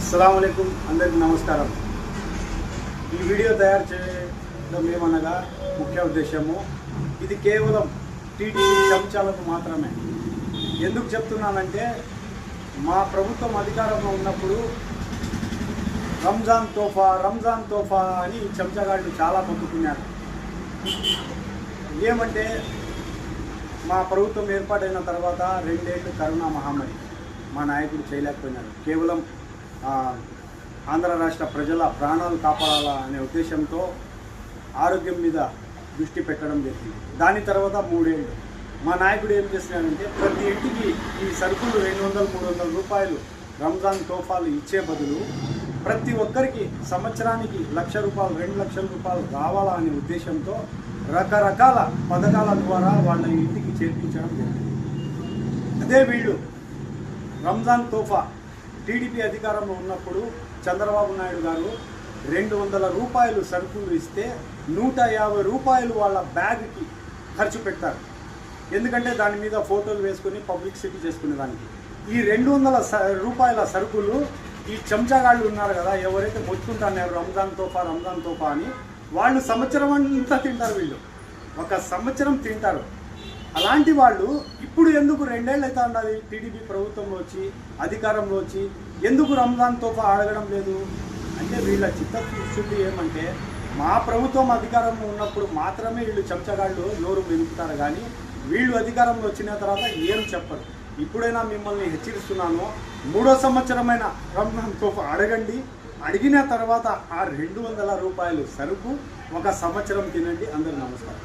అస్సలాము అలైకుం, అందరికీ నమస్కారం. ఈ వీడియో తయారు చేయడం ఏమనగా ముఖ్య ఉద్దేశము ఇది కేవలం టీటీడీ చెంచాలకు మాత్రమే. ఎందుకు చెప్తున్నానంటే మా ప్రభుత్వం అధికారంలో ఉన్నప్పుడు రంజాన్ తోఫా అని చెంచగాళ్ళు చాలా పొందుకున్నారు. ఏమంటే మా ప్రభుత్వం ఏర్పాటైన తర్వాత 2 ఏళ్ళు కరోనా మహమ్మారి మా నాయకుడు చేయలేకపోయినాడు. కేవలం ఆంధ్ర రాష్ట్ర ప్రజల ప్రాణాలు కాపాడాలా అనే ఉద్దేశంతో ఆరోగ్యం మీద దృష్టి పెట్టడం జరిగింది. దాని తర్వాత 3 ఏళ్ళు మా నాయకుడు ఏం చేస్తున్నాడంటే ప్రతి ఇంటికి ఈ సరుకులు 200-300 రూపాయలు రంజాన్ తోఫాలు ఇచ్చే బదులు ప్రతి ఒక్కరికి సంవత్సరానికి ₹1,00,000 ₹2,00,000 రావాలా అనే ఉద్దేశంతో రకరకాల పథకాల ద్వారా వాళ్ళ ఇంటికి చేర్పించడం జరిగింది. అదే వీళ్ళు రంజాన్ తోఫా టీడీపీ అధికారంలో ఉన్నప్పుడు చంద్రబాబు నాయుడు గారు ₹200 సరుకులు ఇస్తే ₹150 వాళ్ళ బ్యాగ్కి ఖర్చు పెట్టారు. ఎందుకంటే దాని మీద ఫోటోలు వేసుకొని పబ్లిసిటీ చేసుకునేదానికి. ఈ ₹200 సరుకులు ఈ చెంచాగాళ్ళు ఉన్నారు కదా, ఎవరైతే మొత్తుకుంటున్నారు రంజాన్ తోఫా అని, వాళ్ళు సంవత్సరం అంతా తింటారు. వీళ్ళు ఒక సంవత్సరం తింటారు. అలాంటి వాళ్ళు ఇప్పుడు ఎందుకు 2 ఏళ్ళు అయితే ఉండాలి టీడీపీ ప్రభుత్వంలో వచ్చి అధికారంలో వచ్చి ఎందుకు రంజాన్ తోఫా అడగడం లేదు అంటే వీళ్ళ చిత్తశుద్ధి ఏమంటే మా ప్రభుత్వం అధికారంలో ఉన్నప్పుడు మాత్రమే వీళ్ళు చెంచగాళ్ళు నోరు మెలుపుతారు, కానీ వీళ్ళు అధికారంలో వచ్చిన తర్వాత ఏం చెప్పరు. ఇప్పుడైనా మిమ్మల్ని హెచ్చరిస్తున్నాను, 3వ సంవత్సరమైన రంజాన్ తోఫా అడగండి. అడిగిన తర్వాత ఆ ₹200 సరుకు ఒక సంవత్సరం తినండి. అందరూ నమస్కారం.